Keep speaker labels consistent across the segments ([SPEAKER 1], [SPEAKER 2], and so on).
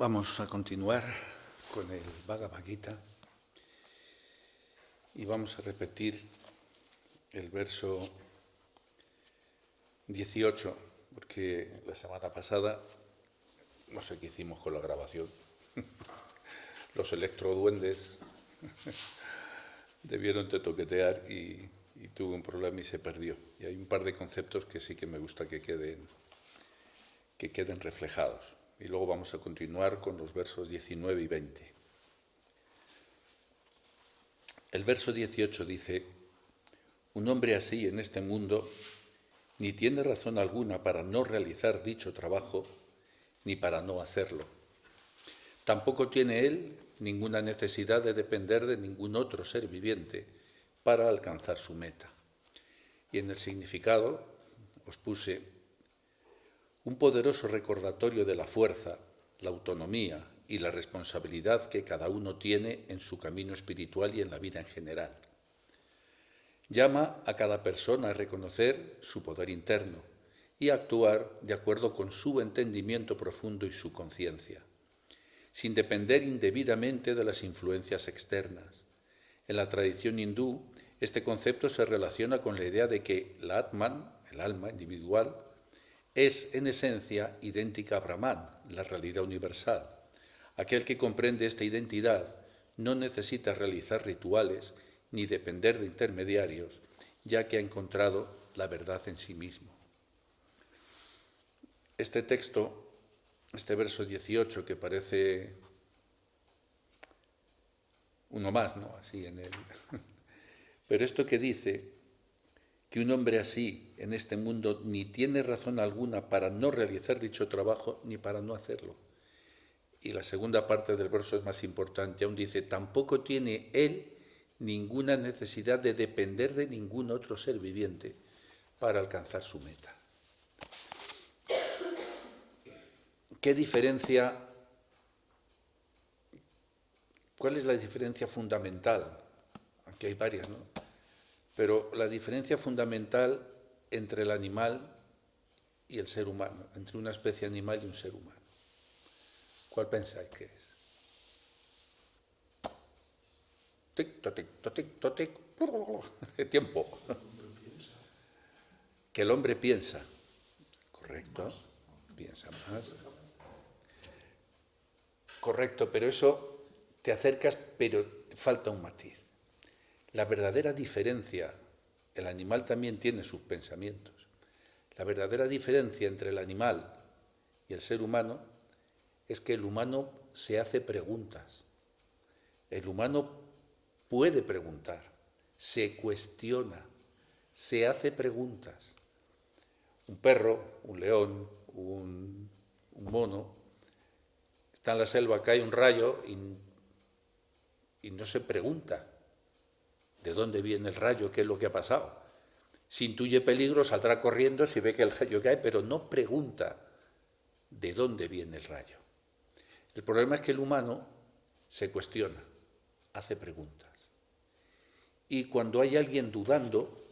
[SPEAKER 1] Vamos a continuar con el Bhagavad Gita y vamos a repetir el verso 18, porque la semana pasada no sé qué hicimos con la grabación. Los electroduendes debieron de toquetear y tuve un problema y se perdió. Y hay un par de conceptos que sí que me gusta que queden reflejados. Y luego vamos a continuar con los versos 19 y 20. El verso 18 dice: un hombre así en este mundo ni tiene razón alguna para no realizar dicho trabajo, ni para no hacerlo. Tampoco tiene él ninguna necesidad de depender de ningún otro ser viviente para alcanzar su meta. Y en el significado os puse un poderoso recordatorio de la fuerza, la autonomía y la responsabilidad que cada uno tiene en su camino espiritual y en la vida en general. Llama a cada persona a reconocer su poder interno y a actuar de acuerdo con su entendimiento profundo y su conciencia, sin depender indebidamente de las influencias externas. En la tradición hindú, este concepto se relaciona con la idea de que la Atman, el alma individual, es en esencia idéntica a Brahman, la realidad universal. Aquel que comprende esta identidad no necesita realizar rituales ni depender de intermediarios, ya que ha encontrado la verdad en sí mismo. Este texto, este verso 18, que parece uno más, ¿no? Así en el... Pero esto que dice que un hombre así en este mundo ni tiene razón alguna para no realizar dicho trabajo ni para no hacerlo. Y la segunda parte del verso es más importante, aún dice: tampoco tiene él ninguna necesidad de depender de ningún otro ser viviente para alcanzar su meta. ¿Qué diferencia? ¿Cuál es la diferencia fundamental? Aquí hay varias, ¿no? Pero la diferencia fundamental entre el animal y el ser humano, entre una especie animal y un ser humano. ¿Cuál pensáis que es? Tic, totic, totic, totic. Tiempo. Que el hombre piensa. Correcto. Piensa más. Correcto, pero eso te acercas, pero falta un matiz. La verdadera diferencia, el animal también tiene sus pensamientos. La verdadera diferencia entre el animal y el ser humano es que el humano se hace preguntas. El humano puede preguntar, se cuestiona, se hace preguntas. Un perro, un león, un mono, está en la selva, cae un rayo y no se pregunta de dónde viene el rayo, qué es lo que ha pasado. Si intuye peligro, saldrá corriendo si ve que el rayo cae, pero no pregunta de dónde viene el rayo. El problema es que el humano se cuestiona, hace preguntas. Y cuando hay alguien dudando,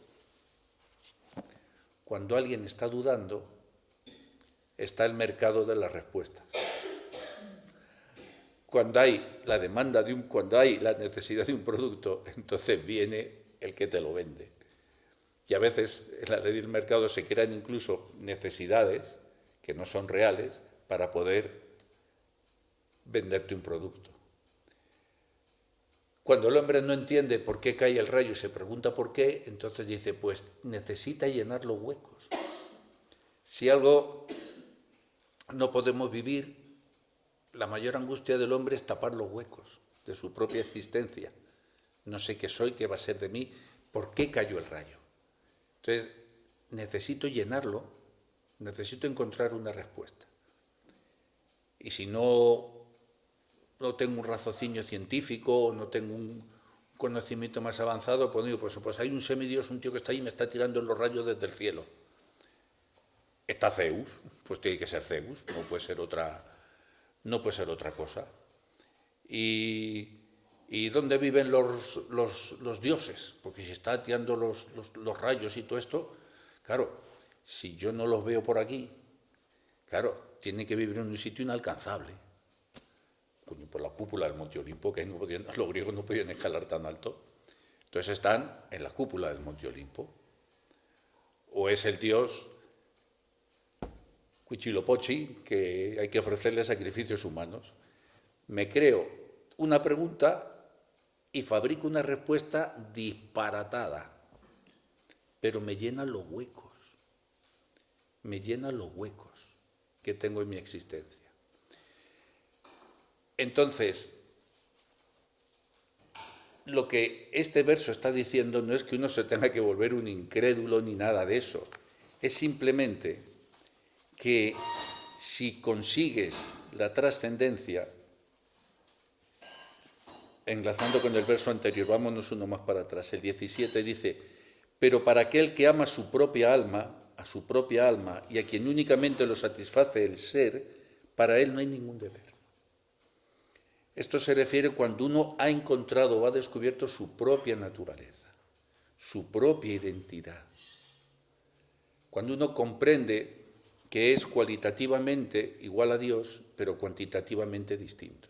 [SPEAKER 1] cuando alguien está dudando, está el mercado de las respuestas. Cuando hay la demanda cuando hay la necesidad de un producto, entonces viene el que te lo vende. Y a veces en la ley del mercado se crean incluso necesidades que no son reales para poder venderte un producto. Cuando el hombre no entiende por qué cae el rayo y se pregunta por qué, entonces dice, pues necesita llenar los huecos. Si algo no podemos vivir, la mayor angustia del hombre es tapar los huecos de su propia existencia. No sé qué soy, qué va a ser de mí, por qué cayó el rayo. Entonces, necesito llenarlo, necesito encontrar una respuesta. Y si no tengo un raciocinio científico o no tengo un conocimiento más avanzado, pues digo, pues hay un semidios, un tío que está ahí y me está tirando los rayos desde el cielo. Está Zeus, pues tiene que ser Zeus, no puede ser otra cosa. ¿Y dónde viven los dioses? Porque si está tirando los rayos y todo esto, claro, si yo no los veo por aquí, claro, tiene que vivir en un sitio inalcanzable. coño, por la cúpula del Monte Olimpo, que los griegos no podían escalar tan alto. Entonces están en la cúpula del Monte Olimpo. O es el dios Huitzilopochtli, que hay que ofrecerle sacrificios humanos. Me creo una pregunta y fabrico una respuesta disparatada, pero me llenan los huecos que tengo en mi existencia. Entonces, lo que este verso está diciendo no es que uno se tenga que volver un incrédulo ni nada de eso, es simplemente que si consigues la trascendencia, enlazando con el verso anterior, vámonos uno más para atrás, el 17 dice, pero para aquel que ama a su propia alma y a quien únicamente lo satisface el ser, para él no hay ningún deber. Esto se refiere cuando uno ha encontrado o ha descubierto su propia naturaleza, su propia identidad. Cuando uno comprende que es cualitativamente igual a Dios, pero cuantitativamente distinto.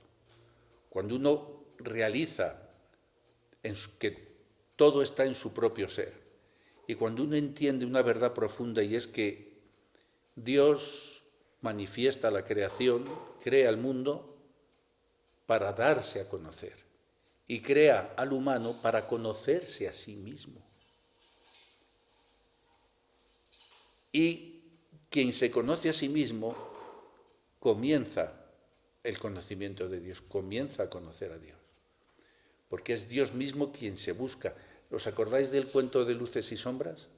[SPEAKER 1] Cuando uno realiza que todo está en su propio ser. Y cuando uno entiende una verdad profunda, y es que Dios manifiesta la creación, crea el mundo para darse a conocer. Y crea al humano para conocerse a sí mismo. Y quien se conoce a sí mismo comienza el conocimiento de Dios, comienza a conocer a Dios. Porque es Dios mismo quien se busca. ¿Os acordáis del cuento de Luces y Sombras?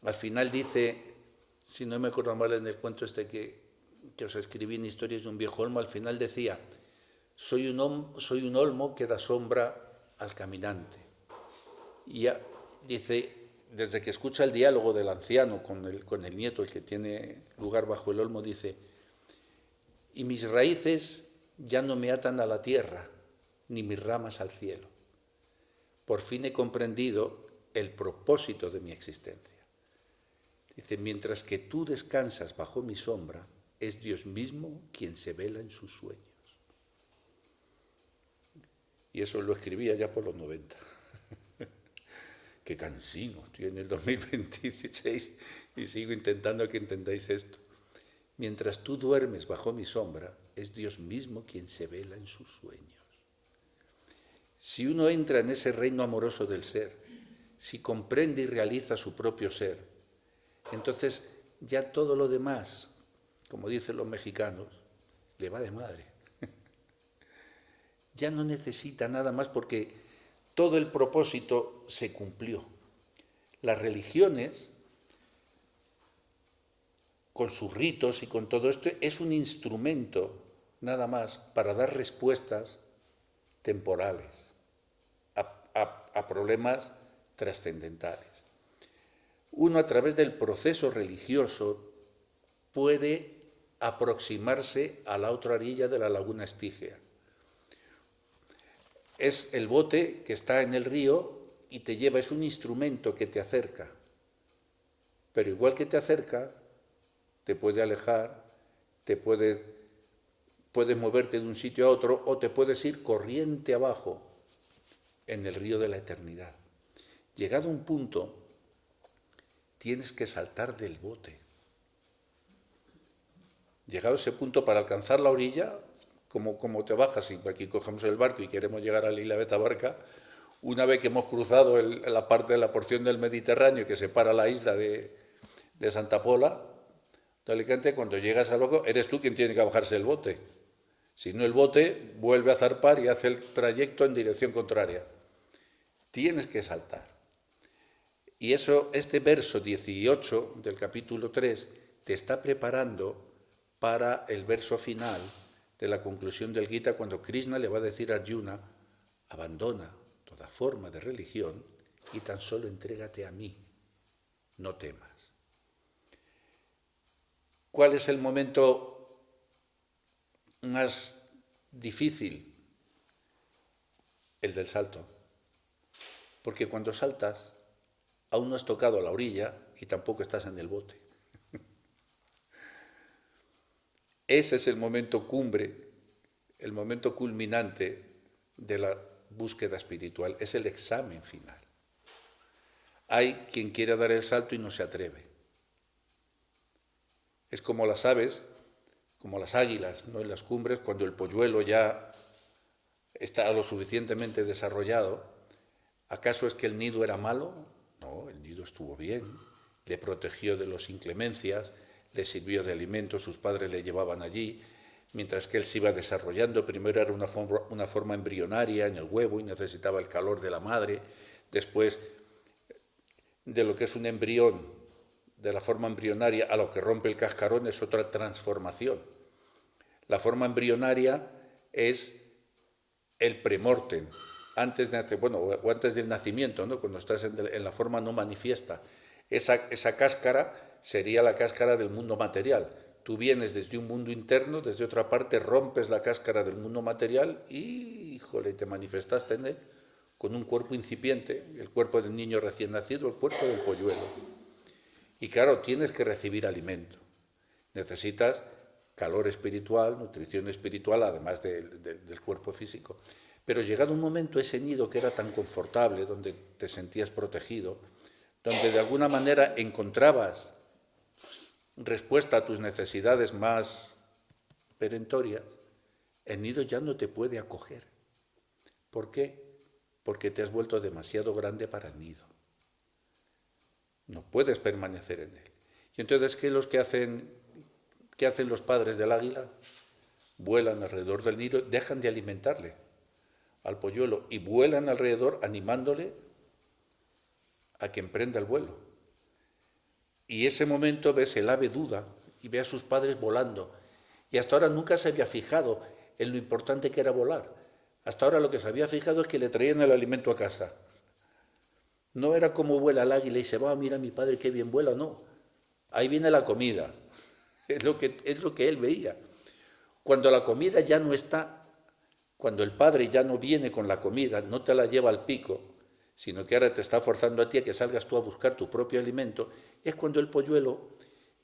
[SPEAKER 1] Al final dice, si no me acuerdo mal en el cuento este que os escribí en Historias de un viejo olmo, al final decía, soy un olmo que da sombra al caminante. Y ya, dice, desde que escucha el diálogo del anciano con el nieto, el que tiene lugar bajo el olmo, dice, y mis raíces ya no me atan a la tierra, ni mis ramas al cielo. Por fin he comprendido el propósito de mi existencia. Dice, mientras que tú descansas bajo mi sombra, es Dios mismo quien se vela en sus sueños. Y eso lo escribía ya por los 90. Qué cansino, estoy en el 2026 y sigo intentando que entendáis esto. Mientras tú duermes bajo mi sombra, es Dios mismo quien se vela en sus sueños. Si uno entra en ese reino amoroso del ser, si comprende y realiza su propio ser, entonces ya todo lo demás, como dicen los mexicanos, le va de madre. Ya no necesita nada más porque todo el propósito se cumplió. Las religiones, con sus ritos y con todo esto, es un instrumento nada más para dar respuestas temporales a problemas trascendentales. Uno a través del proceso religioso puede aproximarse a la otra orilla de la laguna Estígea. Es el bote que está en el río y te lleva, es un instrumento que te acerca, pero igual que te acerca, te puede alejar, puedes moverte de un sitio a otro o te puedes ir corriente abajo en el río de la eternidad. Llegado a un punto, tienes que saltar del bote. Llegado a ese punto, para alcanzar la orilla, como te bajas, si aquí cogemos el barco y queremos llegar a la isla de Tabarca, una vez que hemos cruzado la porción del Mediterráneo que separa la isla de Santa Pola, de Alicante, cuando llegas al barco, eres tú quien tiene que bajarse del bote. Si no, el bote vuelve a zarpar y hace el trayecto en dirección contraria. Tienes que saltar. Y eso, este verso 18 del capítulo 3 te está preparando para el verso final de la conclusión del Gita, cuando Krishna le va a decir a Arjuna, abandona toda forma de religión y tan solo entrégate a mí, no temas. ¿Cuál es el momento más difícil? El del salto. Porque cuando saltas, aún no has tocado la orilla y tampoco estás en el bote. Ese es el momento cumbre, el momento culminante de la búsqueda espiritual, es el examen final. Hay quien quiere dar el salto y no se atreve. Es como las aves, como las águilas, ¿no? En las cumbres, cuando el polluelo ya está lo suficientemente desarrollado, ¿acaso es que el nido era malo? No, el nido estuvo bien, le protegió de las inclemencias, le sirvió de alimento, sus padres le llevaban allí, mientras que él se iba desarrollando. Primero era una forma embrionaria en el huevo y necesitaba el calor de la madre. Después, de lo que es un embrión, de la forma embrionaria a lo que rompe el cascarón, es otra transformación. La forma embrionaria es el premortem, antes del nacimiento, ¿no? Cuando estás en la forma no manifiesta. Esa cáscara sería la cáscara del mundo material. Tú vienes desde un mundo interno, desde otra parte, rompes la cáscara del mundo material y, híjole, te manifestaste en él con un cuerpo incipiente, el cuerpo del niño recién nacido, el cuerpo del polluelo. Y claro, tienes que recibir alimento. Necesitas calor espiritual, nutrición espiritual, además del cuerpo físico. Pero llegado un momento, ese nido que era tan confortable, donde te sentías protegido, donde de alguna manera encontrabas respuesta a tus necesidades más perentorias, el nido ya no te puede acoger. ¿Por qué? Porque te has vuelto demasiado grande para el nido. No puedes permanecer en él. Y entonces, ¿qué hacen los padres del águila? Vuelan alrededor del nido, dejan de alimentarle al polluelo y vuelan alrededor animándole a que emprenda el vuelo. Y ese momento ves el ave duda y ve a sus padres volando. Y hasta ahora nunca se había fijado en lo importante que era volar. Hasta ahora lo que se había fijado es que le traían el alimento a casa. No era como vuela el águila y se va, mira mi padre qué bien vuela, no. Ahí viene la comida. Es lo que él veía. Cuando la comida ya no está, cuando el padre ya no viene con la comida, no te la lleva al pico, sino que ahora te está forzando a ti a que salgas tú a buscar tu propio alimento, es cuando el polluelo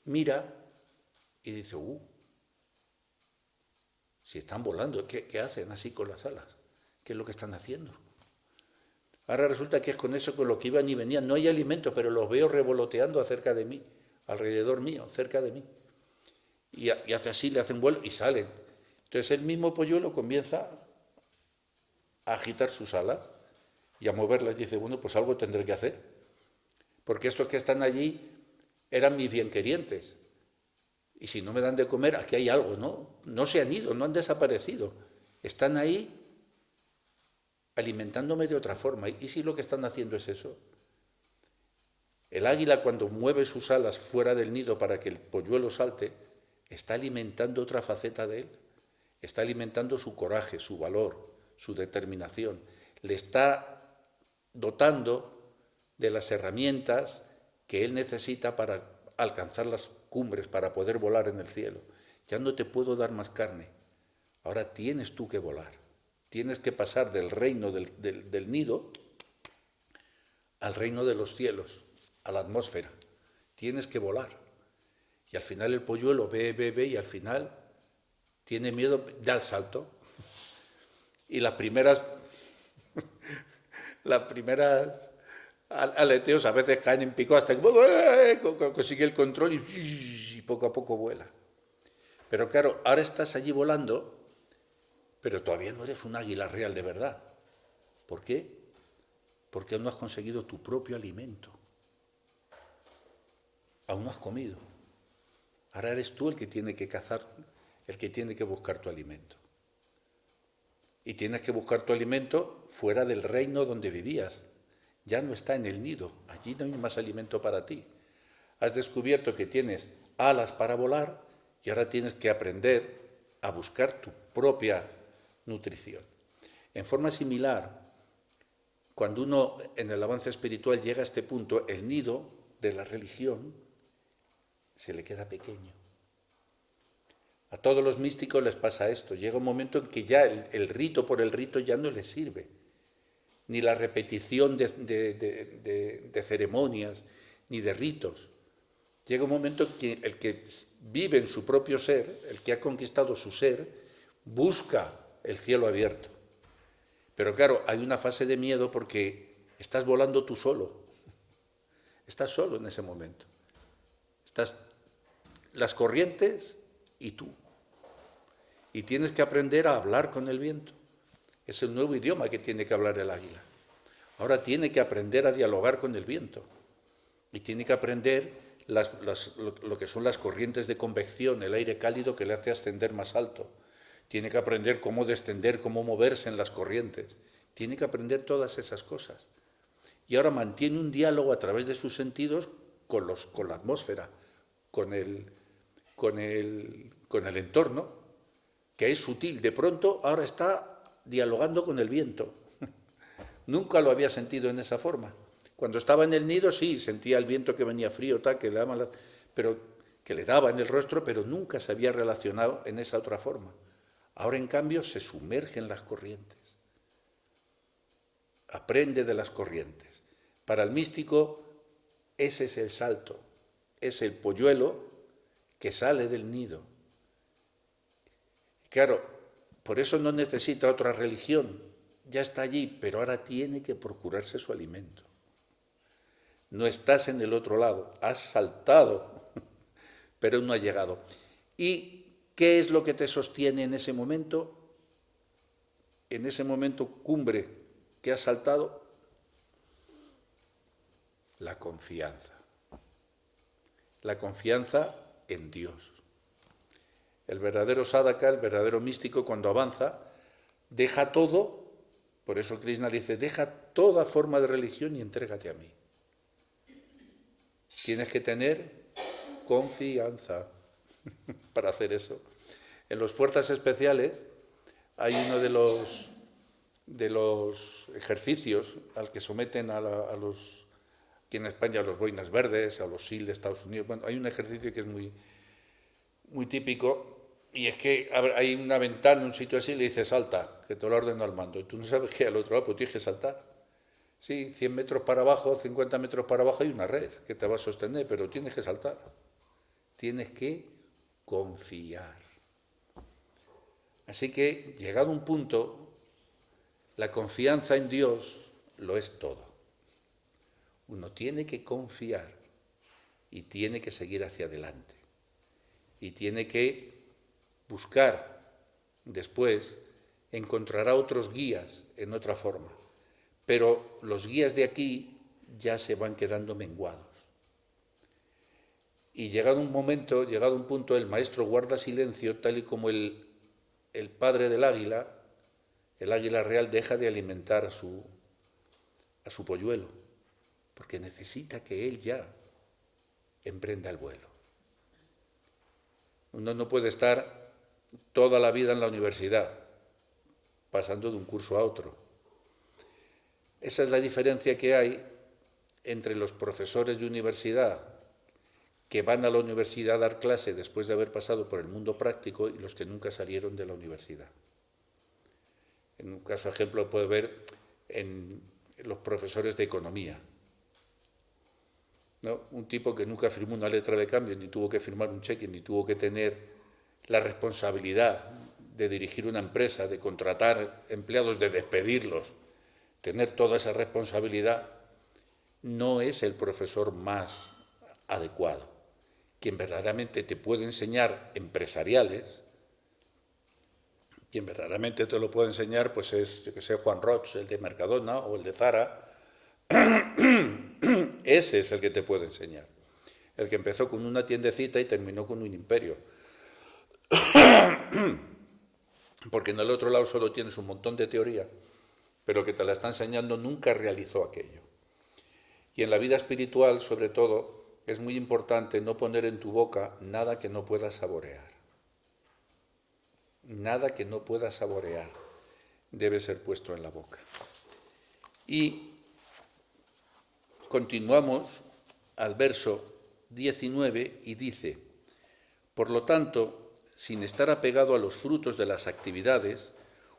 [SPEAKER 1] mira y dice, si están volando, ¿qué hacen así con las alas? ¿Qué es lo que están haciendo? Ahora resulta que es con eso con lo que iban y venían. No hay alimento, pero los veo revoloteando acerca de mí, alrededor mío, cerca de mí. Y hace así, le hacen vuelo y salen. Entonces el mismo polluelo comienza a agitar sus alas y a moverlas y dice, bueno, pues algo tendré que hacer. Porque estos que están allí eran mis bienquerientes. Y si no me dan de comer, aquí hay algo, ¿no? No se han ido, no han desaparecido. Están ahí alimentándome de otra forma. ¿Y si lo que están haciendo es eso? El águila, cuando mueve sus alas fuera del nido para que el polluelo salte, está alimentando otra faceta de él. Está alimentando su coraje, su valor, su determinación. Le está dotando de las herramientas que él necesita para alcanzar las cumbres, para poder volar en el cielo. Ya no te puedo dar más carne. Ahora tienes tú que volar. Tienes que pasar del reino del nido al reino de los cielos, a la atmósfera. Tienes que volar. Y al final el polluelo ve y al final tiene miedo, da el salto. Y las primeras aleteos a veces caen en pico hasta que consigue el control y poco a poco vuela. Pero claro, ahora estás allí volando, pero todavía no eres un águila real de verdad. ¿Por qué? Porque aún no has conseguido tu propio alimento. Aún no has comido. Ahora eres tú el que tiene que cazar, el que tiene que buscar tu alimento. Y tienes que buscar tu alimento fuera del reino donde vivías. Ya no está en el nido, allí no hay más alimento para ti. Has descubierto que tienes alas para volar y ahora tienes que aprender a buscar tu propia nutrición. En forma similar, cuando uno en el avance espiritual llega a este punto, el nido de la religión se le queda pequeño. A todos los místicos les pasa esto. Llega un momento en que ya el rito por el rito ya no les sirve. Ni la repetición de ceremonias, ni de ritos. Llega un momento en que el que vive en su propio ser, el que ha conquistado su ser, busca el cielo abierto. Pero claro, hay una fase de miedo porque estás volando tú solo. Estás solo en ese momento. Estás las corrientes y tú. Y tienes que aprender a hablar con el viento. Es el nuevo idioma que tiene que hablar el águila. Ahora tiene que aprender a dialogar con el viento. Y tiene que aprender lo que son las corrientes de convección, el aire cálido que le hace ascender más alto. Tiene que aprender cómo descender, cómo moverse en las corrientes. Tiene que aprender todas esas cosas. Y ahora mantiene un diálogo a través de sus sentidos con la atmósfera, con el entorno, que es sutil. De pronto ahora está dialogando con el viento. Nunca lo había sentido en esa forma. Cuando estaba en el nido sí, sentía el viento que venía frío, tal, que le daba en el rostro, pero nunca se había relacionado en esa otra forma. Ahora, en cambio, se sumerge en las corrientes. Aprende de las corrientes. Para el místico, ese es el salto. Es el polluelo que sale del nido. Claro, por eso no necesita otra religión. Ya está allí, pero ahora tiene que procurarse su alimento. No estás en el otro lado, has saltado, pero no has llegado. ¿Y qué es lo que te sostiene en ese momento? En ese momento cumbre que has saltado, la confianza. La confianza en Dios. El verdadero sadhaka, el verdadero místico, cuando avanza, deja todo, por eso Krishna le dice, deja toda forma de religión y entrégate a mí. Tienes que tener confianza para hacer eso. En las fuerzas especiales hay uno de los ejercicios al que someten a los, aquí en España, a los boinas verdes, a los SEAL de Estados Unidos. Bueno, hay un ejercicio que es muy, muy típico, y es que hay una ventana, un sitio así, y le dice salta, que te lo ordeno al mando. Y tú no sabes qué al otro lado, pues tienes que saltar. Sí, 100 metros para abajo, 50 metros para abajo hay una red que te va a sostener, pero tienes que saltar. Tienes que confiar. Así que, llegado a un punto, la confianza en Dios lo es todo. Uno tiene que confiar y tiene que seguir hacia adelante. Y tiene que buscar, después, encontrará otros guías en otra forma. Pero los guías de aquí ya se van quedando menguados. Y llegado un punto, el maestro guarda silencio, tal y como el padre del águila, el águila real, deja de alimentar a su polluelo, porque necesita que él ya emprenda el vuelo. Uno no puede estar toda la vida en la universidad, pasando de un curso a otro. Esa es la diferencia que hay entre los profesores de universidad que van a la universidad a dar clase después de haber pasado por el mundo práctico y los que nunca salieron de la universidad. En un caso ejemplo puede ver en los profesores de economía, ¿no? Un tipo que nunca firmó una letra de cambio, ni tuvo que firmar un cheque, ni tuvo que tener la responsabilidad de dirigir una empresa, de contratar empleados, de despedirlos, tener toda esa responsabilidad, no es el profesor más adecuado. Quien verdaderamente te puede enseñar empresariales, quien verdaderamente te lo puede enseñar, pues es, yo que sé, Juan Roch, el de Mercadona o el de Zara. Ese es el que te puede enseñar. El que empezó con una tiendecita y terminó con un imperio. Porque en el otro lado solo tienes un montón de teoría, pero que te la está enseñando nunca realizó aquello. Y en la vida espiritual, sobre todo, es muy importante no poner en tu boca nada que no puedas saborear. Nada que no puedas saborear debe ser puesto en la boca. Y continuamos al verso 19 y dice, por lo tanto, sin estar apegado a los frutos de las actividades,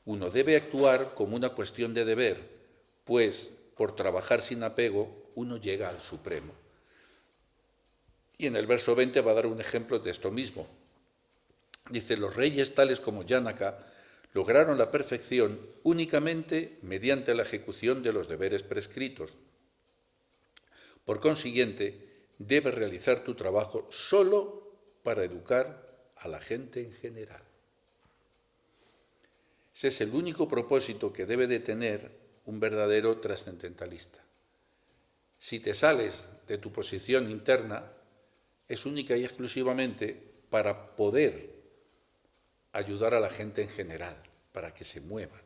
[SPEAKER 1] uno debe actuar como una cuestión de deber, pues por trabajar sin apego uno llega al Supremo. Y en el verso 20 va a dar un ejemplo de esto mismo. Dice, los reyes tales como Janaka lograron la perfección únicamente mediante la ejecución de los deberes prescritos. Por consiguiente, debes realizar tu trabajo solo para educar a la gente en general. Ese es el único propósito que debe de tener un verdadero trascendentalista. Si te sales de tu posición interna, es única y exclusivamente para poder ayudar a la gente en general, para que se muevan.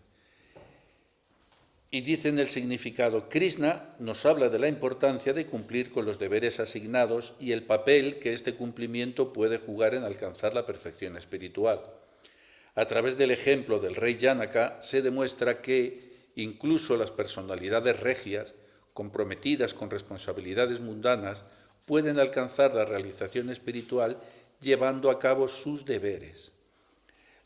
[SPEAKER 1] Y dice en el significado, Krishna nos habla de la importancia de cumplir con los deberes asignados y el papel que este cumplimiento puede jugar en alcanzar la perfección espiritual. A través del ejemplo del rey Janaka se demuestra que incluso las personalidades regias, comprometidas con responsabilidades mundanas, pueden alcanzar la realización espiritual llevando a cabo sus deberes.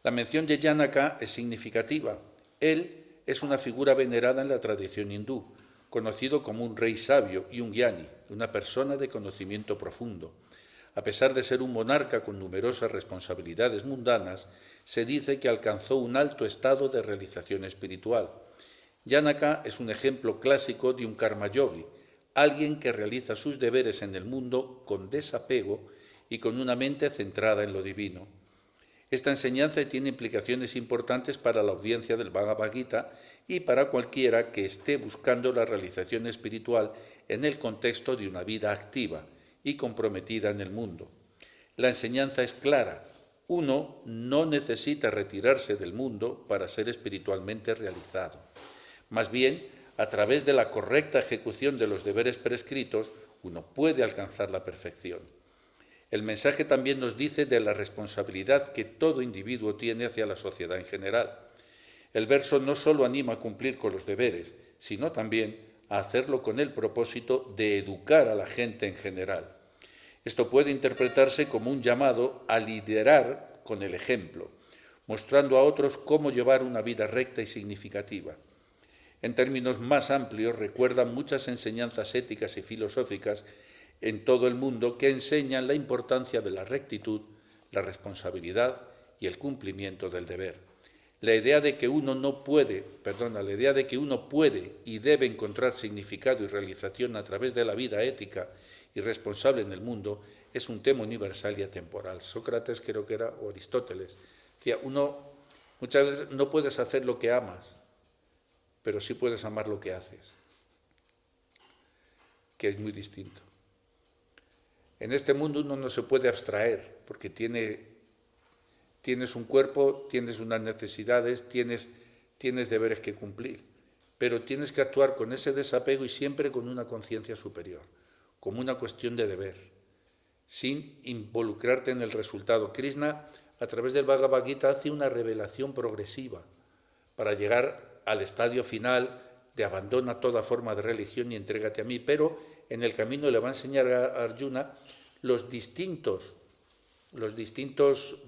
[SPEAKER 1] La mención de Janaka es significativa. Él es una figura venerada en la tradición hindú, conocido como un rey sabio y un gyani, una persona de conocimiento profundo. A pesar de ser un monarca con numerosas responsabilidades mundanas, se dice que alcanzó un alto estado de realización espiritual. Janaka es un ejemplo clásico de un karma yogi, alguien que realiza sus deberes en el mundo con desapego y con una mente centrada en lo divino. Esta enseñanza tiene implicaciones importantes para la audiencia del Bhagavad Gita y para cualquiera que esté buscando la realización espiritual en el contexto de una vida activa y comprometida en el mundo. La enseñanza es clara. Uno no necesita retirarse del mundo para ser espiritualmente realizado. Más bien, a través de la correcta ejecución de los deberes prescritos, uno puede alcanzar la perfección. El mensaje también nos dice de la responsabilidad que todo individuo tiene hacia la sociedad en general. El verso no solo anima a cumplir con los deberes, sino también a hacerlo con el propósito de educar a la gente en general. Esto puede interpretarse como un llamado a liderar con el ejemplo, mostrando a otros cómo llevar una vida recta y significativa. En términos más amplios, recuerdan muchas enseñanzas éticas y filosóficas en todo el mundo que enseñan la importancia de la rectitud, la responsabilidad y el cumplimiento del deber. La idea de que uno puede y debe encontrar significado y realización a través de la vida ética y responsable en el mundo es un tema universal y atemporal. Sócrates, creo que era, o Aristóteles, decía, muchas veces no puedes hacer lo que amas, pero sí puedes amar lo que haces, que es muy distinto. En este mundo uno no se puede abstraer, porque tienes un cuerpo, tienes unas necesidades, tienes deberes que cumplir, pero tienes que actuar con ese desapego y siempre con una conciencia superior, como una cuestión de deber, sin involucrarte en el resultado. Krishna, a través del Bhagavad Gita, hace una revelación progresiva para llegar al estadio final de abandona toda forma de religión y entrégate a mí, pero en el camino le va a enseñar a Arjuna los distintos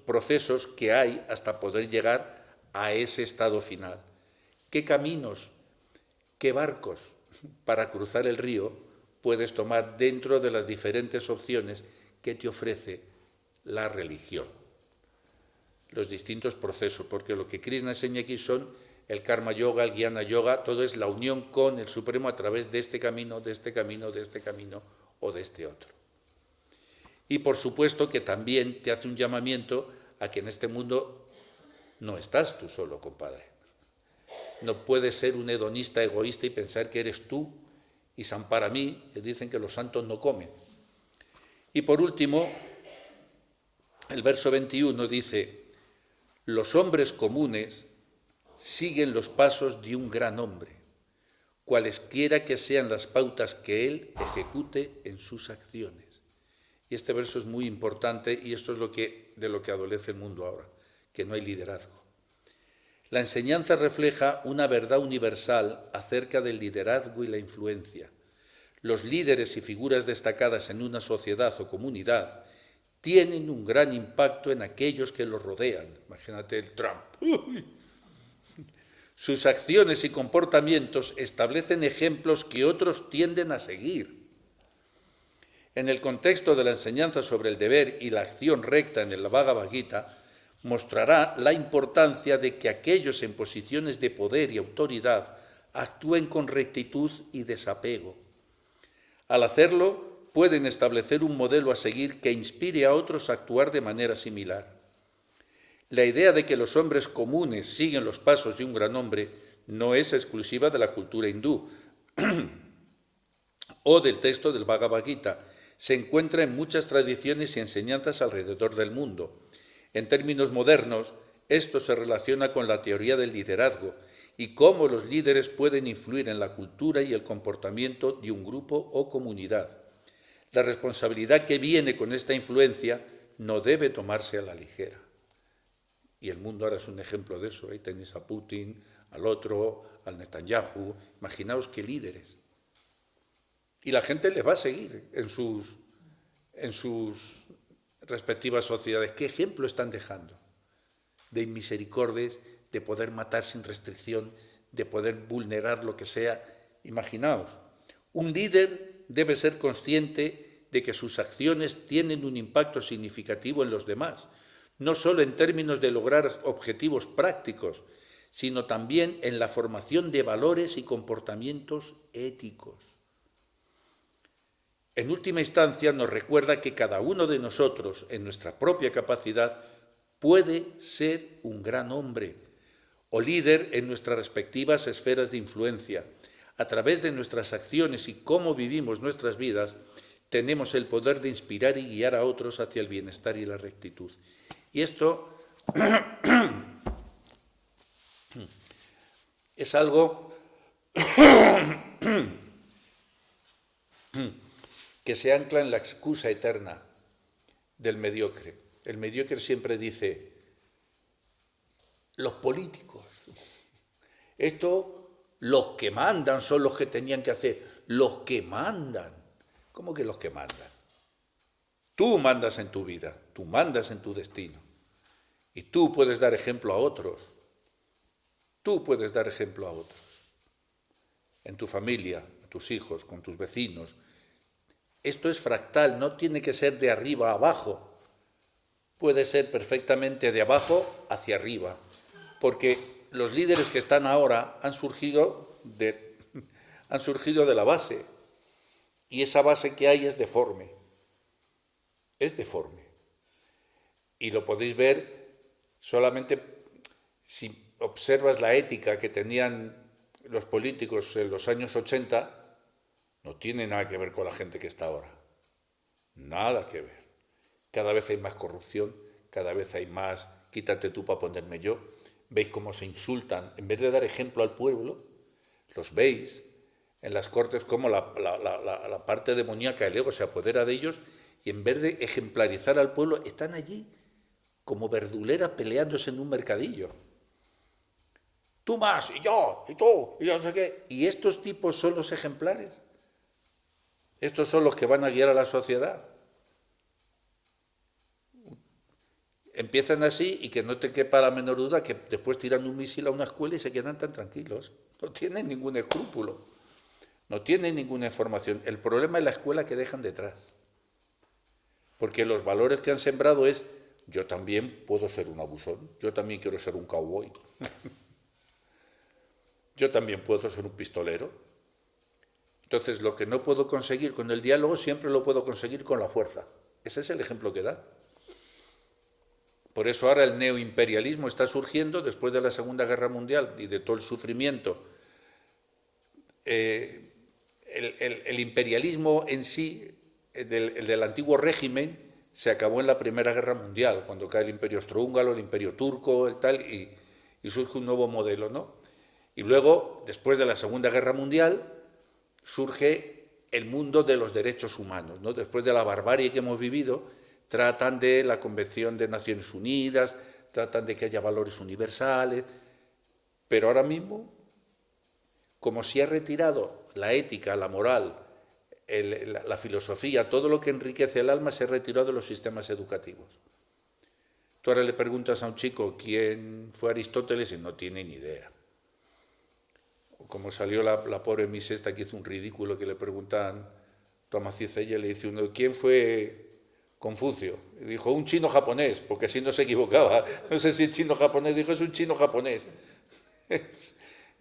[SPEAKER 1] procesos que hay hasta poder llegar a ese estado final. ¿Qué caminos, qué barcos para cruzar el río puedes tomar dentro de las diferentes opciones que te ofrece la religión? Los distintos procesos, porque lo que Krishna enseña aquí son el karma yoga, el jnana yoga, todo es la unión con el Supremo a través de este camino, de este camino, de este camino o de este otro. Y por supuesto que también te hace un llamamiento a que en este mundo no estás tú solo, compadre. No puedes ser un hedonista egoísta y pensar que eres tú y san para mí, que dicen que los santos no comen. Y por último, el verso 21 dice, los hombres comunes siguen los pasos de un gran hombre, cualesquiera que sean las pautas que él ejecute en sus acciones. Y este verso es muy importante y esto es de lo que adolece el mundo ahora, que no hay liderazgo. La enseñanza refleja una verdad universal acerca del liderazgo y la influencia. Los líderes y figuras destacadas en una sociedad o comunidad tienen un gran impacto en aquellos que los rodean. Imagínate el Trump. Sus acciones y comportamientos establecen ejemplos que otros tienden a seguir. En el contexto de la enseñanza sobre el deber y la acción recta en el Bhagavad Gita, mostrará la importancia de que aquellos en posiciones de poder y autoridad actúen con rectitud y desapego. Al hacerlo, pueden establecer un modelo a seguir que inspire a otros a actuar de manera similar. La idea de que los hombres comunes siguen los pasos de un gran hombre no es exclusiva de la cultura hindú o del texto del Bhagavad Gita. Se encuentra en muchas tradiciones y enseñanzas alrededor del mundo. En términos modernos, esto se relaciona con la teoría del liderazgo y cómo los líderes pueden influir en la cultura y el comportamiento de un grupo o comunidad. La responsabilidad que viene con esta influencia no debe tomarse a la ligera. Y el mundo ahora es un ejemplo de eso. Ahí tenéis a Putin, al otro, al Netanyahu. Imaginaos qué líderes. Y la gente les va a seguir en sus respectivas sociedades. ¿Qué ejemplo están dejando? De inmisericordias, de poder matar sin restricción, de poder vulnerar lo que sea. Imaginaos, un líder debe ser consciente de que sus acciones tienen un impacto significativo en los demás, no solo en términos de lograr objetivos prácticos, sino también en la formación de valores y comportamientos éticos. En última instancia, nos recuerda que cada uno de nosotros, en nuestra propia capacidad, puede ser un gran hombre o líder en nuestras respectivas esferas de influencia. A través de nuestras acciones y cómo vivimos nuestras vidas, tenemos el poder de inspirar y guiar a otros hacia el bienestar y la rectitud. Y esto es algo que se ancla en la excusa eterna del mediocre. El mediocre siempre dice, los políticos, los que mandan son los que tenían que hacer, los que mandan. ¿Cómo que los que mandan? Tú mandas en tu vida, tú mandas en tu destino. Y tú puedes dar ejemplo a otros. Tú puedes dar ejemplo a otros. En tu familia, a tus hijos, con tus vecinos. Esto es fractal, no tiene que ser de arriba a abajo. Puede ser perfectamente de abajo hacia arriba. Porque los líderes que están ahora han surgido de la base. Y esa base que hay es deforme. Es deforme. Y lo podéis ver solamente si observas la ética que tenían los políticos en los años 80, no tiene nada que ver con la gente que está ahora. Nada que ver. Cada vez hay más corrupción, cada vez hay más, quítate tú para ponerme yo. Veis cómo se insultan. En vez de dar ejemplo al pueblo, los veis en las cortes cómo la parte demoníaca, el ego, se apodera de ellos y en vez de ejemplarizar al pueblo, están allí como verduleras peleándose en un mercadillo. Tú más, y yo, y tú, y yo no sé qué. ¿Y estos tipos son los ejemplares? ¿Estos son los que van a guiar a la sociedad? Empiezan así y que no te quepa la menor duda que después tiran un misil a una escuela y se quedan tan tranquilos. No tienen ningún escrúpulo, no tienen ninguna información. El problema es la escuela que dejan detrás. Porque los valores que han sembrado es, yo también puedo ser un abusón, yo también quiero ser un cowboy, yo también puedo ser un pistolero. Entonces, lo que no puedo conseguir con el diálogo, siempre lo puedo conseguir con la fuerza. Ese es el ejemplo que da. Por eso ahora el neoimperialismo está surgiendo después de la Segunda Guerra Mundial y de todo el sufrimiento. El imperialismo en sí, el del antiguo régimen, se acabó en la Primera Guerra Mundial, cuando cae el Imperio Austrohúngaro, el Imperio Turco, el tal, y surge un nuevo modelo, ¿no? Y luego, después de la Segunda Guerra Mundial, surge el mundo de los derechos humanos, ¿no? Después de la barbarie que hemos vivido, tratan de la Convención de Naciones Unidas, tratan de que haya valores universales, pero ahora mismo, como se ha retirado la ética, la moral, la filosofía, todo lo que enriquece el alma se ha retirado de los sistemas educativos. Tú ahora le preguntas a un chico quién fue Aristóteles y no tiene ni idea. Como salió la pobre Miss esta que hizo un ridículo, que le preguntan Tomás Cizella, le dice uno, ¿quién fue Confucio. Y dijo, un chino japonés, porque si no se equivocaba. No sé si chino japonés, dijo, es un chino japonés.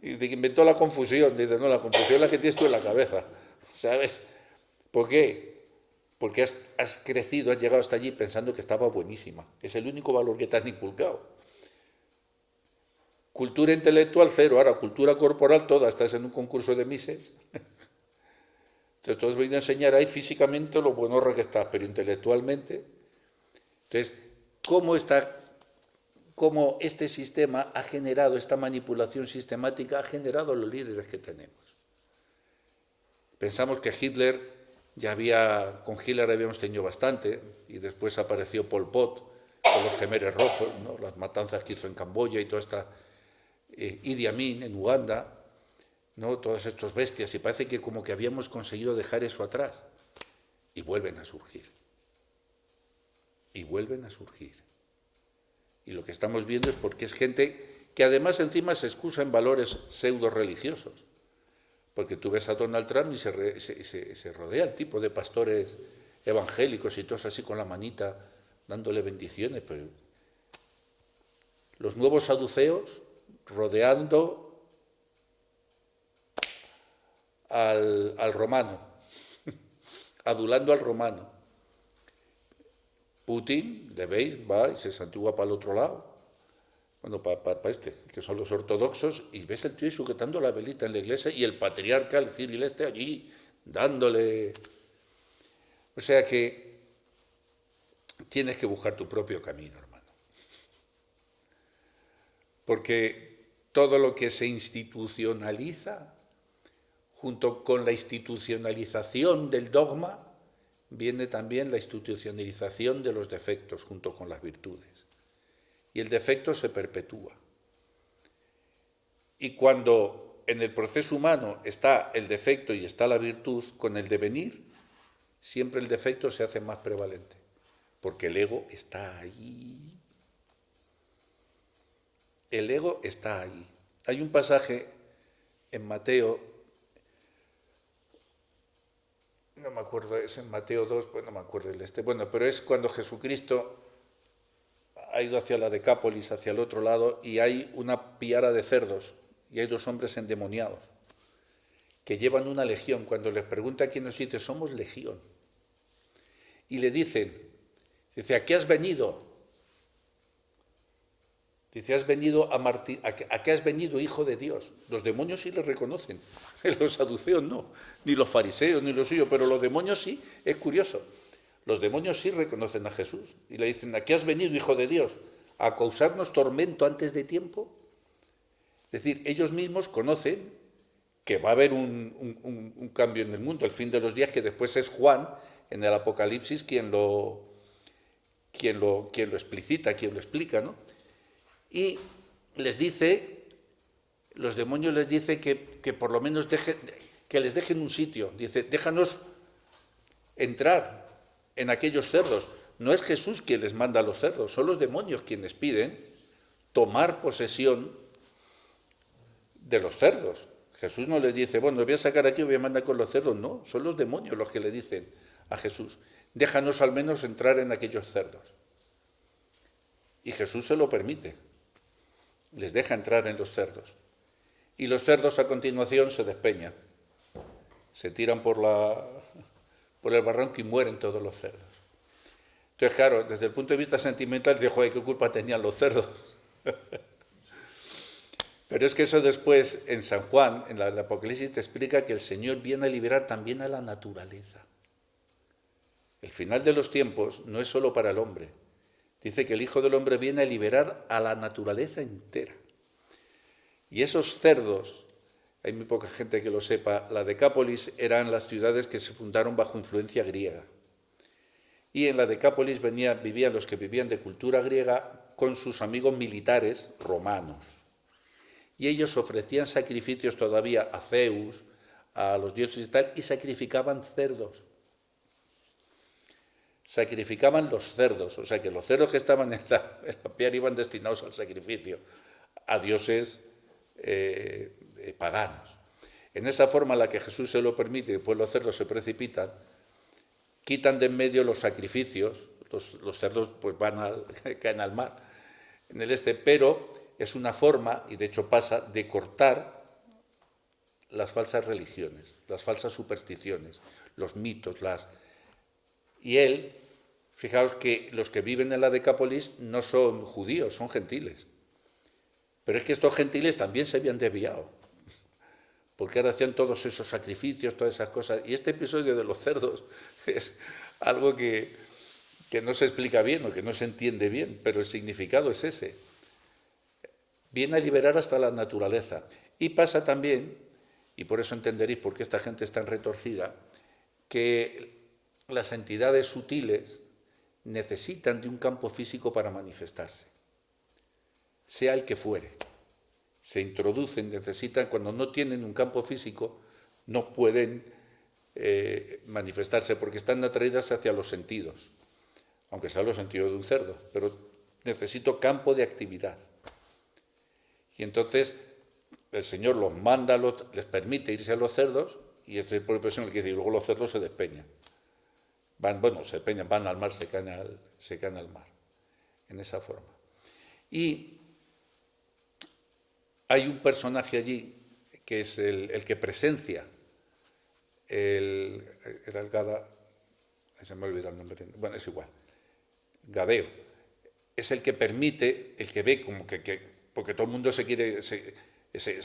[SPEAKER 1] Y dice, que inventó la confusión. Dice, no, la confusión es la que tienes tú en la cabeza. ¿Sabes? ¿Por qué? Porque has crecido, has llegado hasta allí pensando que estaba buenísima. Es el único valor que te han inculcado. Cultura intelectual, cero. Ahora, cultura corporal, toda. Estás en un concurso de Mises. Entonces, todos vienen a enseñar ahí físicamente lo buenorra que estás, pero intelectualmente. Entonces, cómo este sistema ha generado, esta manipulación sistemática ha generado los líderes que tenemos. Pensamos que con Hitler habíamos tenido bastante, y después apareció Pol Pot con los Jemeres Rojos, ¿no? Las matanzas que hizo en Camboya y toda esta Idi Amin en Uganda, ¿no? Todas estas bestias, y parece que como que habíamos conseguido dejar eso atrás, y vuelven a surgir. Y vuelven a surgir. Y lo que estamos viendo es porque es gente que además encima se excusa en valores pseudo religiosos. Porque tú ves a Donald Trump y se rodea el tipo de pastores evangélicos y todos así con la manita dándole bendiciones. Pero los nuevos saduceos rodeando al romano, adulando al romano. Putin, le veis, va y se santigua para el otro lado. Bueno, para que son los ortodoxos, y ves el tío sujetando la velita en la iglesia y el patriarca, el Cyril allí, dándole. O sea que tienes que buscar tu propio camino, hermano. Porque todo lo que se institucionaliza, junto con la institucionalización del dogma, viene también la institucionalización de los defectos, junto con las virtudes. Y el defecto se perpetúa. Y cuando en el proceso humano está el defecto y está la virtud, con el devenir, siempre el defecto se hace más prevalente, porque el ego está ahí. El ego está ahí. Hay un pasaje en Mateo, no me acuerdo, es en Mateo 2, pues no me acuerdo bueno, pero es cuando Jesucristo ha ido hacia la Decápolis, hacia el otro lado, y hay una piara de cerdos, y hay 2 hombres endemoniados, que llevan una legión. Cuando les pregunta quién nos dice, somos legión. Y le dicen, dice, ¿a qué has venido? Dice, ¿a qué has venido, hijo de Dios? Los demonios sí le reconocen, los saduceos no, ni los fariseos, ni los suyos, pero los demonios sí, es curioso. Los demonios sí reconocen a Jesús y le dicen, ¿a qué has venido, hijo de Dios? ¿A causarnos tormento antes de tiempo? Es decir, ellos mismos conocen que va a haber un cambio en el mundo, el fin de los días, que después es Juan, en el Apocalipsis, quien lo explicita, quien lo explica, ¿no? Y les dice, los demonios les dice que por lo menos que les dejen un sitio. Dice, déjanos entrar en aquellos cerdos. No es Jesús quien les manda a los cerdos, son los demonios quienes piden tomar posesión de los cerdos. Jesús no les dice, bueno, voy a sacar aquí, voy a mandar con los cerdos. No, son los demonios los que le dicen a Jesús, déjanos al menos entrar en aquellos cerdos. Y Jesús se lo permite, les deja entrar en los cerdos. Y los cerdos a continuación se despeñan, se tiran por el barranco y mueren todos los cerdos. Entonces, claro, desde el punto de vista sentimental, dice, joder, ¿qué culpa tenían los cerdos? Pero es que eso después, en San Juan, en el Apocalipsis, te explica que el Señor viene a liberar también a la naturaleza. El final de los tiempos no es solo para el hombre. Dice que el Hijo del Hombre viene a liberar a la naturaleza entera. Y esos cerdos, hay muy poca gente que lo sepa, la Decápolis eran las ciudades que se fundaron bajo influencia griega. Y en la Decápolis vivían los que vivían de cultura griega con sus amigos militares romanos. Y ellos ofrecían sacrificios todavía a Zeus, a los dioses y tal, y sacrificaban cerdos. Sacrificaban los cerdos, o sea que los cerdos que estaban en la piara iban destinados al sacrificio, a dioses paganos. En esa forma en la que Jesús se lo permite, después los cerdos se precipitan, quitan de en medio los sacrificios, Los cerdos pues caen al mar, en el pero es una forma, y de hecho pasa, de cortar las falsas religiones, las falsas supersticiones, los mitos, Y él, fijaos que los que viven en la Decápolis no son judíos, son gentiles. Pero es que estos gentiles también se habían desviado, porque ahora hacían todos esos sacrificios, todas esas cosas. Y este episodio de los cerdos es algo que no se explica bien o que no se entiende bien, pero el significado es ese. Viene a liberar hasta la naturaleza. Y pasa también, y por eso entenderéis por qué esta gente es tan retorcida, que las entidades sutiles necesitan de un campo físico para manifestarse, sea el que fuere. Se introducen, necesitan, cuando no tienen un campo físico, no pueden manifestarse porque están atraídas hacia los sentidos, aunque sea los sentidos de un cerdo, pero necesito campo de actividad. Y entonces el Señor los manda, les permite irse a los cerdos, y es el propio Señor el que dice, y luego los cerdos se despeñan. Se despeñan, van al mar, se caen al mar, en esa forma. Y hay un personaje allí que es el que presencia era el Gada, se me ha olvidado el nombre, bueno, es igual, Gadeo, es el que permite, el que ve como porque todo el mundo se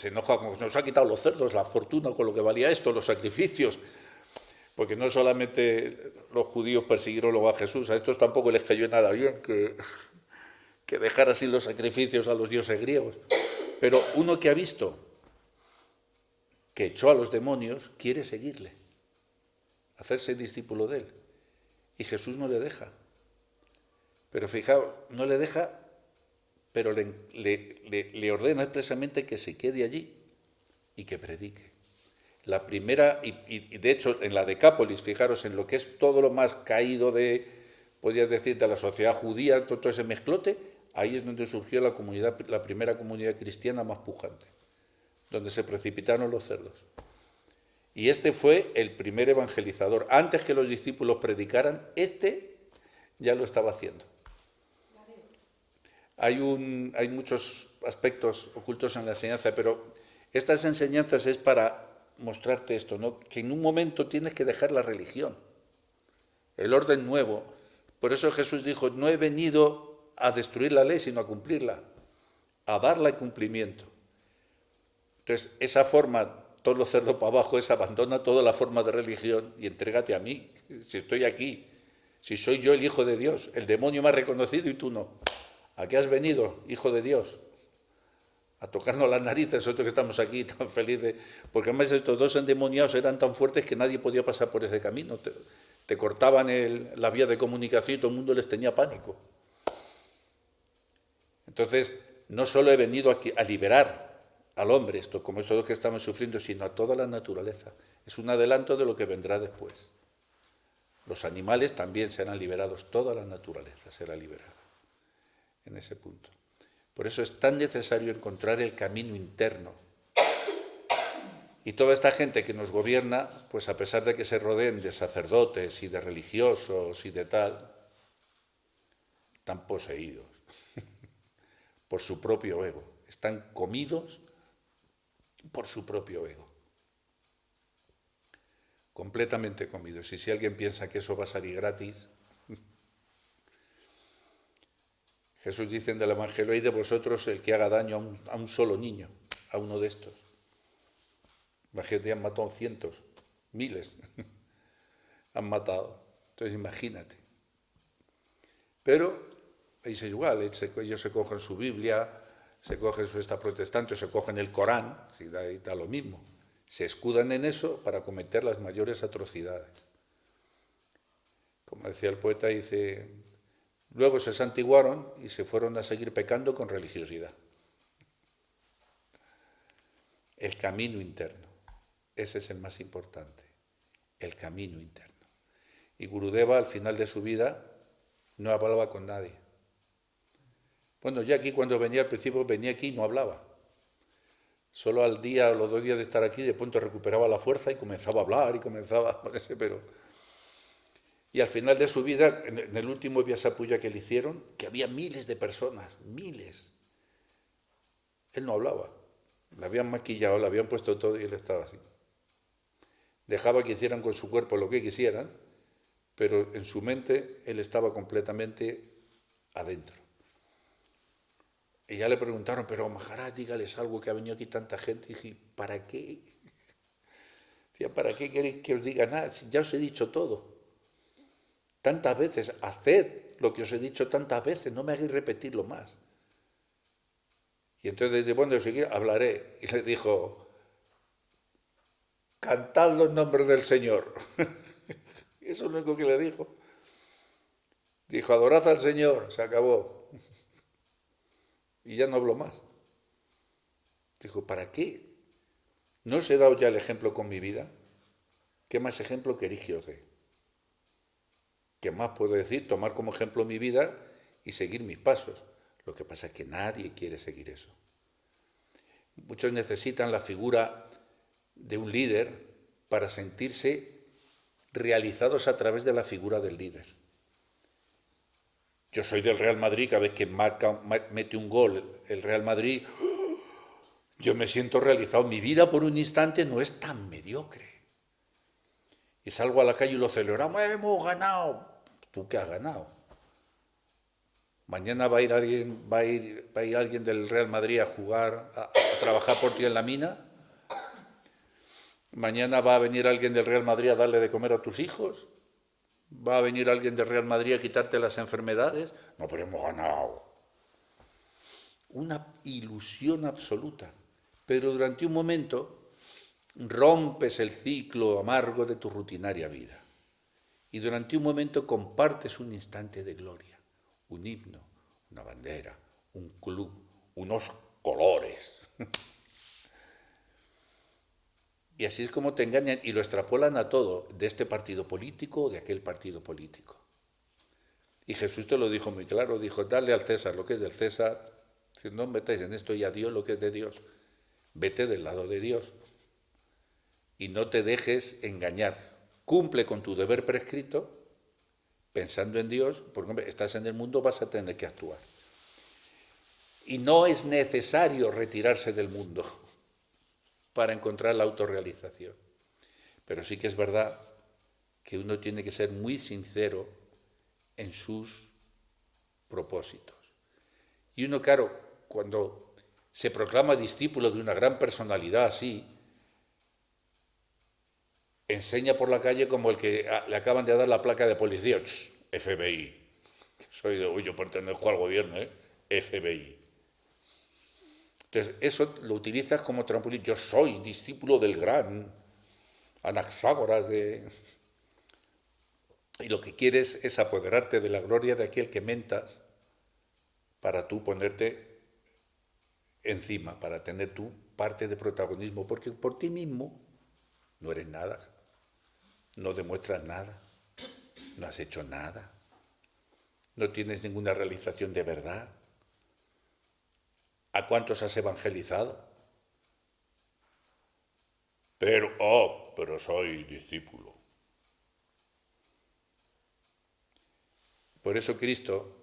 [SPEAKER 1] enoja, como nos ha quitado los cerdos, la fortuna con lo que valía esto, los sacrificios, porque no solamente los judíos persiguieron luego a Jesús, a estos tampoco les cayó nada bien que dejar así los sacrificios a los dioses griegos. Pero uno que ha visto que echó a los demonios quiere seguirle, hacerse discípulo de él. Y Jesús no le deja. Pero fijaos, no le deja, pero le ordena expresamente que se quede allí y que predique. La primera, y de hecho en la Decápolis, fijaros en lo que es todo lo más caído podrías decir, de la sociedad judía, todo ese mezclote, ahí es donde surgió la primera comunidad cristiana más pujante, donde se precipitaron los cerdos. Y este fue el primer evangelizador. Antes que los discípulos predicaran, ya lo estaba haciendo. Hay muchos aspectos ocultos en la enseñanza, pero estas enseñanzas es para mostrarte esto, ¿no? Que en un momento tienes que dejar la religión, el orden nuevo. Por eso Jesús dijo, no he venido a destruir la ley, sino a cumplirla, a darle cumplimiento. Entonces, esa forma, todo lo cerdo para abajo, es abandona toda la forma de religión y entrégate a mí, si estoy aquí, si soy yo el Hijo de Dios. El demonio me ha reconocido y tú no. ¿A qué has venido, Hijo de Dios? A tocarnos las narices, nosotros que estamos aquí tan felices, porque además estos dos endemoniados eran tan fuertes que nadie podía pasar por ese camino, te cortaban la vía de comunicación y todo el mundo les tenía pánico. Entonces, no solo he venido aquí a liberar al hombre, como esto que estamos sufriendo, sino a toda la naturaleza. Es un adelanto de lo que vendrá después. Los animales también serán liberados, toda la naturaleza será liberada en ese punto. Por eso es tan necesario encontrar el camino interno. Y toda esta gente que nos gobierna, pues a pesar de que se rodeen de sacerdotes y de religiosos y de tal, están poseídos por su propio ego. Están comidos por su propio ego. Completamente comidos. Y si alguien piensa que eso va a salir gratis, Jesús dice en el Evangelio, hay de vosotros el que haga daño a un solo niño, a uno de estos. Imagínate, han matado cientos, miles, han matado. Entonces imagínate. Pero es igual, ellos se cogen su Biblia, se cogen su esta protestante, se cogen el Corán, da lo mismo. Se escudan en eso para cometer las mayores atrocidades. Como decía el poeta, dice, luego se santiguaron y se fueron a seguir pecando con religiosidad. El camino interno, ese es el más importante, el camino interno. Y Gurudeva al final de su vida no hablaba con nadie. Bueno, ya aquí cuando venía al principio, venía aquí y no hablaba. Solo al día o los 2 días de estar aquí, de pronto recuperaba la fuerza y comenzaba a hablar y comenzaba a ponerse, pero Y al final de su vida, en el último Via Puya que le hicieron, que había miles de personas, miles, él no hablaba. Le habían maquillado, le habían puesto todo y él estaba así. Dejaba que hicieran con su cuerpo lo que quisieran, pero en su mente él estaba completamente adentro. Y ya le preguntaron, pero Maharaj, dígales algo, que ha venido aquí tanta gente. Y dije, ¿para qué? Decía, ¿para qué queréis que os diga nada? Si ya os he dicho todo. Tantas veces, haced lo que os he dicho tantas veces, no me hagáis repetirlo más. Y entonces dice, bueno, si quieres, hablaré. Y le dijo, cantad los nombres del Señor. Eso es lo único que le dijo. Dijo, adorad al Señor, se acabó. Y ya no habló más. Dijo, ¿para qué? ¿No os he dado ya el ejemplo con mi vida? ¿Qué más ejemplo queréis que os dé? ¿Qué más puedo decir? Tomar como ejemplo mi vida y seguir mis pasos. Lo que pasa es que nadie quiere seguir eso. Muchos necesitan la figura de un líder para sentirse realizados a través de la figura del líder. Yo soy del Real Madrid, cada vez que mete un gol el Real Madrid, yo me siento realizado. Mi vida por un instante no es tan mediocre. Y salgo a la calle y lo celebramos, hemos ganado. ¿Tú qué has ganado? Mañana va a ir alguien del Real Madrid a jugar, a trabajar por ti en la mina. Mañana va a venir alguien del Real Madrid a darle de comer a tus hijos. Va a venir alguien del Real Madrid a quitarte las enfermedades. No, pero hemos ganado. Una ilusión absoluta. Pero durante un momento rompes el ciclo amargo de tu rutinaria vida. Y durante un momento compartes un instante de gloria, un himno, una bandera, un club, unos colores. Y así es como te engañan y lo extrapolan a todo, de este partido político o de aquel partido político. Y Jesús te lo dijo muy claro, dijo, dale al César lo que es del César, si no metáis en esto y a Dios lo que es de Dios, vete del lado de Dios y no te dejes engañar. Cumple con tu deber prescrito, pensando en Dios, porque hombre, estás en el mundo, vas a tener que actuar. Y no es necesario retirarse del mundo para encontrar la autorrealización. Pero sí que es verdad que uno tiene que ser muy sincero en sus propósitos. Y uno, claro, cuando se proclama discípulo de una gran personalidad así, enseña por la calle como el que le acaban de dar la placa de policía, FBI. Yo pertenezco al gobierno, FBI. Entonces, eso lo utilizas como trampolín. Yo soy discípulo del gran Anaxágoras y lo que quieres es apoderarte de la gloria de aquel que mentas para tú ponerte encima, para tener tu parte de protagonismo, porque por ti mismo no eres nada, no demuestras nada, no has hecho nada, no tienes ninguna realización de verdad. ¿A cuántos has evangelizado? Pero soy discípulo. Por eso Cristo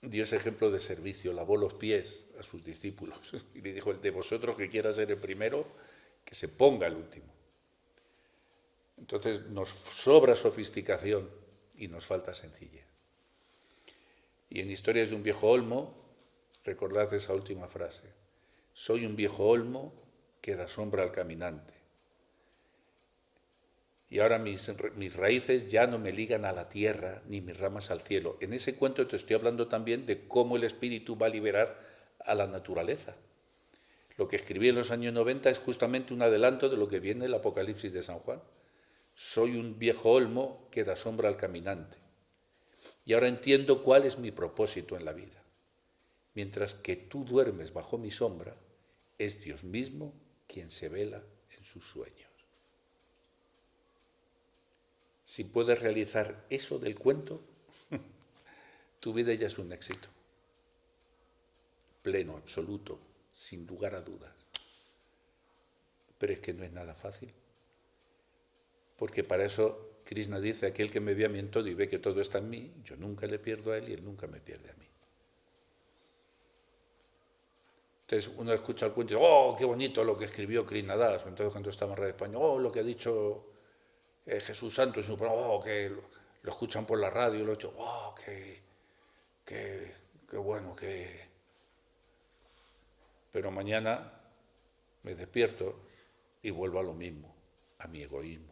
[SPEAKER 1] dio ese ejemplo de servicio, lavó los pies a sus discípulos y le dijo, el de vosotros que quiera ser el primero, que se ponga el último. Entonces nos sobra sofisticación y nos falta sencillez. Y en Historias de un viejo olmo, recordad esa última frase, soy un viejo olmo que da sombra al caminante. Y ahora mis raíces ya no me ligan a la tierra ni mis ramas al cielo. En ese cuento te estoy hablando también de cómo el espíritu va a liberar a la naturaleza. Lo que escribí en los años 90 es justamente un adelanto de lo que viene el Apocalipsis de San Juan. Soy un viejo olmo que da sombra al caminante. Y ahora entiendo cuál es mi propósito en la vida. Mientras que tú duermes bajo mi sombra, es Dios mismo quien se vela en sus sueños. Si puedes realizar eso del cuento, tu vida ya es un éxito. Pleno, absoluto, sin lugar a dudas. Pero es que no es nada fácil. Porque para eso Krishna dice, aquel que me ve a mí en todo y ve que todo está en mí, yo nunca le pierdo a él y él nunca me pierde a mí. Entonces uno escucha el cuento y dice, oh, qué bonito lo que escribió Krishna Das, entonces cuando estaba en Radio España, oh, lo que ha dicho Jesús Santo en su programa, oh, que lo escuchan por la radio, y lo he hecho, oh, qué bueno, que... Pero mañana me despierto y vuelvo a lo mismo, a mi egoísmo.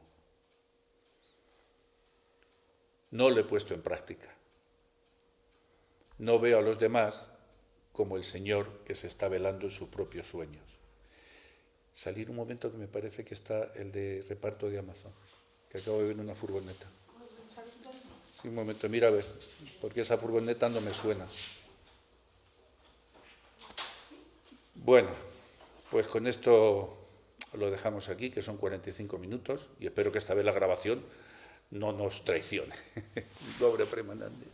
[SPEAKER 1] No lo he puesto en práctica. No veo a los demás como el Señor que se está velando en sus propios sueños. Salir un momento que me parece que está el de reparto de Amazon, que acabo de ver en una furgoneta. Sí, un momento, mira a ver, porque esa furgoneta no me suena. Bueno, pues con esto lo dejamos aquí, que son 45 minutos, y espero que esta vez la grabación no nos traicione. Dobre Premanandi.